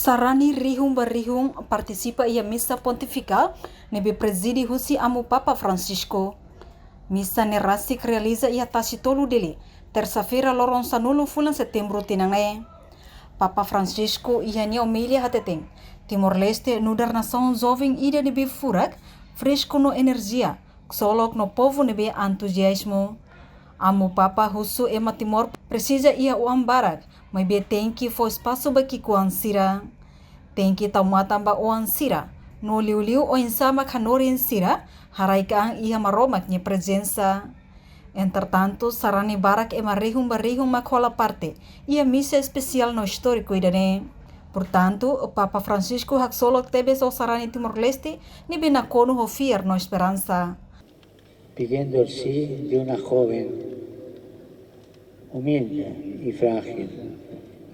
Sarani rihung barihung participa ia missa pontifical nebe presidi husi amu Papa Francisco. Missa nerasik realiza ia tasi tolu dele, terça-feira lorong sanulu fulan setembro tinangae. Papa Francisco ia nia homilia hateteng. Timor-Leste nudar nação jovem ida nebe furak, fresco no energia, solok no povo nebe entusiasmo. Amu Papa husu ema Timor precisa ia o ambarak, mas be tem que for espaço baki ku ansira. Tem que taumata ba o ansira. No liu-liu o insama kanori ansira, haraikaan ia maromak ni presença. Entretanto, sarani barak ema barihum makola parte, ia missa especial no histórico idane. Portanto, o Papa Francisco hak solok tebes o sarani Timor-Leste, ni benakono hofier no esperanza. Pidiendo el sí de una joven humilde y frágil.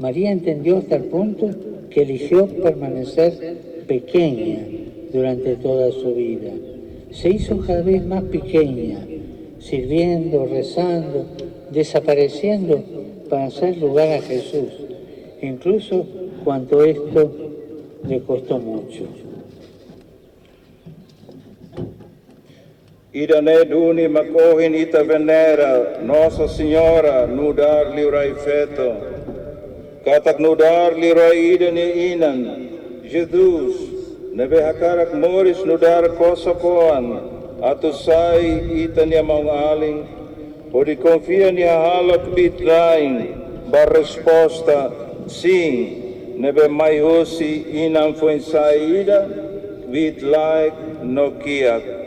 María entendió hasta el punto que eligió permanecer pequeña durante toda su vida. Se hizo cada vez más pequeña, sirviendo, rezando, desapareciendo para hacer lugar a Jesús, incluso cuando esto le costó mucho. Idane duni makohin ita venera, Nossa Senhora nudar liurai feto. Katak nudar liurai idane inan, Jesus, nebe hakarak moris nudar kosokoan, atusai ita niya maung aling, podi confia niya halak bitlain, bar resposta, sim, nebe maihosi inan fuensaida, bitlaik no kiak.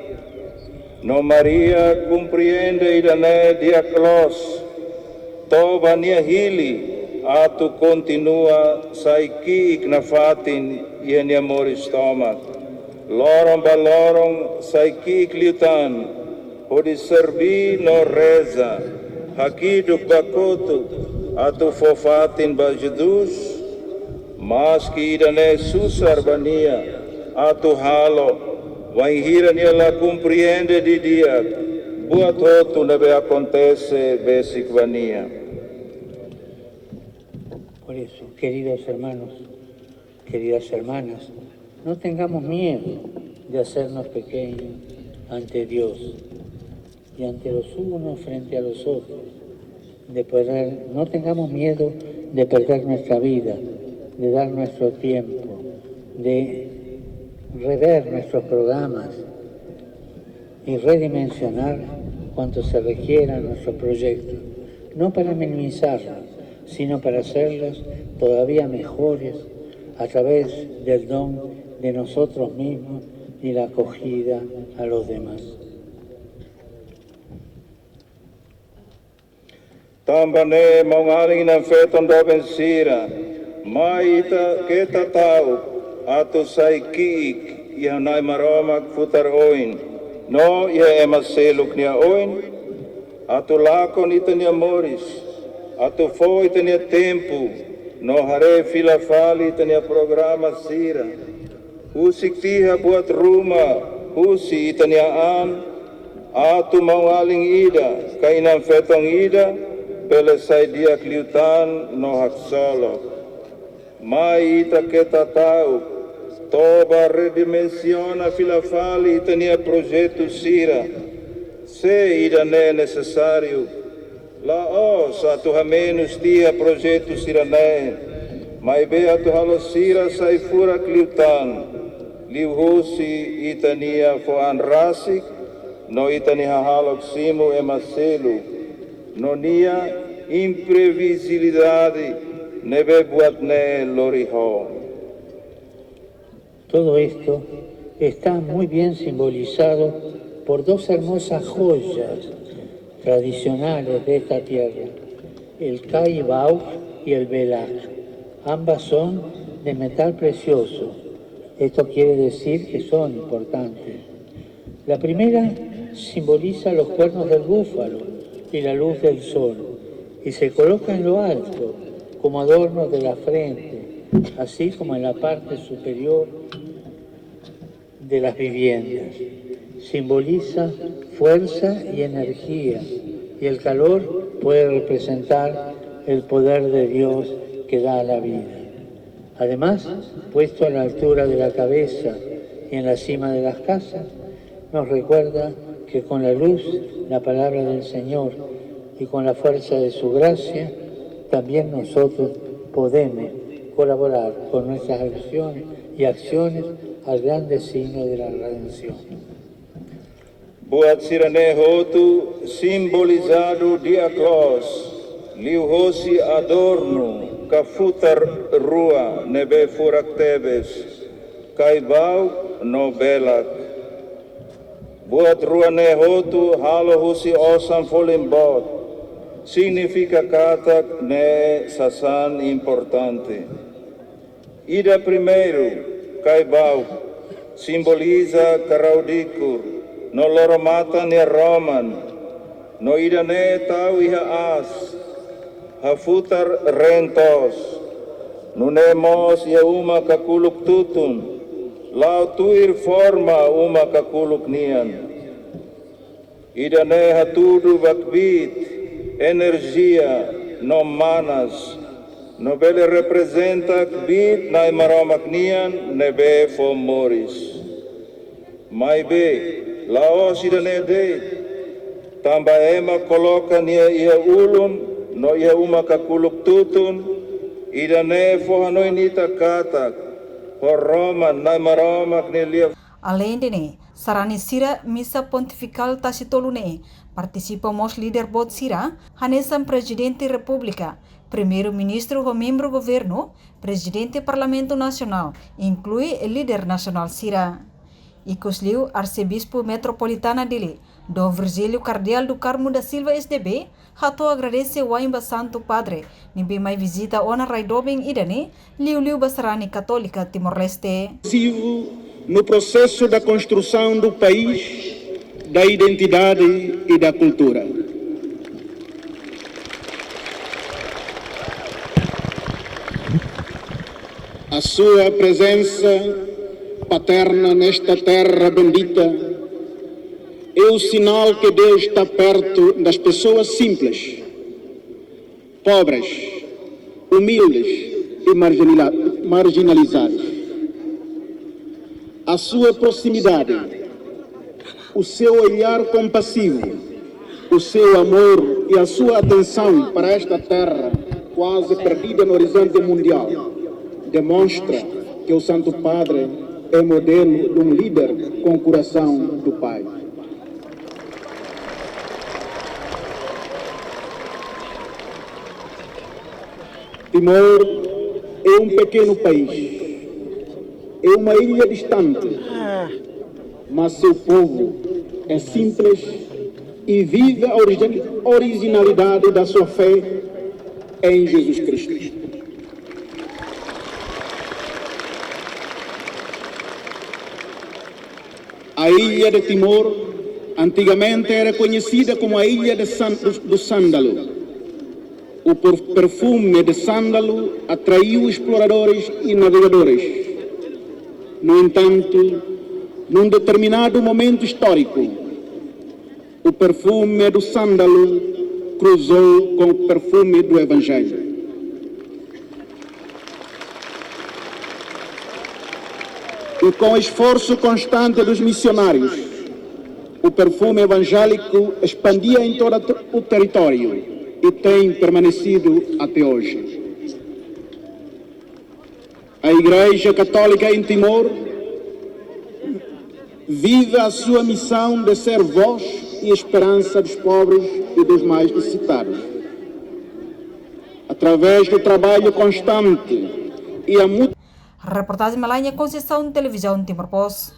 No Maria compreende idane diaklos, toba nia hili, atu continua saiki iknafatin ienia moris stomak. Lorong balorong saiki ikliutan, podi serbi no reza, hakiduk bakotu, atu fofatin ba Jesus, maski idane susar bania, atu halo, Waihira ni la compreende di dia, buat hotu nebe acontece basic vania. Por eso, queridos hermanos, queridas hermanas, no tengamos miedo de hacernos pequeños ante Dios y ante los unos frente a los otros. No tengamos miedo de perder nuestra vida, de dar nuestro tiempo, de rever nuestros programas y redimensionar cuanto se requiera en nuestros proyectos, no para minimizarlos, sino para hacerlos todavía mejores a través del don de nosotros mismos y la acogida a los demás. Tambane maungaling ng feton do bensira, maita kita tau, ato say kiik, iha na maromak futar oin, no iha emaseluk niya oin, ato lakon ito niya moris, ato fo ito niya tempo, no hare filafali ito niya programa sira, husik tiha buat rumah, husi ito niya ato maungaling ida, kainang fetong ida, pelesay dia kliutan no haksolok, mai ita kita tau, toba redimensiona filafali tenia projeto sira, se idane necessário, la osa tu menos tia projeto sira ne, mai bea tu halo sira sai fura kliutan, liuhusi itania fo anrasik, no itania halok simu emaselu, no nia imprevisibilidade, nebe buat ne loriho. Todo esto está muy bien simbolizado por dos hermosas joyas tradicionales de esta tierra, el caibau y el belaj. Ambas son de metal precioso. Esto quiere decir que son importantes. La primera simboliza los cuernos del búfalo y la luz del sol, y se coloca en lo alto como adorno de la frente, así como en la parte superior de las viviendas. Simboliza fuerza y energía, y el calor puede representar el poder de Dios que da la vida. Además, puesto a la altura de la cabeza y en la cima de las casas, nos recuerda que con la luz, la palabra del Señor y con la fuerza de su gracia, también nosotros podemos colaborar con nuestras acciones al gran destino de la redención. Buat sirane hotu simbolizado dia Claus, liu hosi adorno, kafutar rua nebe furak tebes, kaibau no belak. Buat rua ne hotu halo hosi osam folimbot, significa kata ne sasan importante. Ida primeiro, kaibau, simboliza karaudikur, no loro mata ni Roman, no ida ne tau iha as, hafutar rentos, nunemos ia uma kakuluk tutun, lau tuir forma uma kakuluk nian. Ida ne hatudu bakbit, energia, no manas, no bele representa kbit na maromak nian nebe fomoris. Mai be, Laos ida ne de, tamba ema coloca nia ia ulun, no ia uma kakuluk tutun, ida ne fohanoi nita katak, por Roma na maromak ne lia. Além de ne, sarani sira missa pontifical tasitolu ne, participamos líder bot sira, hanesam presidente república, primeiro-ministro ou membro governo, presidente parlamento nacional, inclui o líder nacional sira. Icosliu arcebispo metropolitana dele, Dom Virgílio Cardeal do Carmo da Silva SDB, rato agradece o Aimba Santo Padre, nibi mai visita ona raidobeng idane, liu basarani católica Timor-Leste. No processo da construção do país, da identidade e da cultura. A sua presença paterna nesta terra bendita é o sinal que Deus está perto das pessoas simples, pobres, humildes e marginalizadas. A sua proximidade, o seu olhar compassivo, o seu amor e a sua atenção para esta terra quase perdida no horizonte mundial demonstra que o Santo Padre é modelo de um líder com o coração do Pai. Timor é um pequeno país, é uma ilha distante, mas seu povo é simples e vive a originalidade da sua fé em Jesus Cristo. A ilha de Timor antigamente era conhecida como a ilha do Sândalo. O perfume de sândalo atraiu exploradores e navegadores. No entanto, num determinado momento histórico, o perfume do sândalo cruzou com o perfume do Evangelho. E com o esforço constante dos missionários, o perfume evangélico expandia em todo o território e tem permanecido até hoje. A Igreja Católica em Timor vive a sua missão de ser voz e esperança dos pobres e dos mais necessitados. Através do trabalho constante e a mútua. Reportagem Malanya Conceição Televisão Timor Post.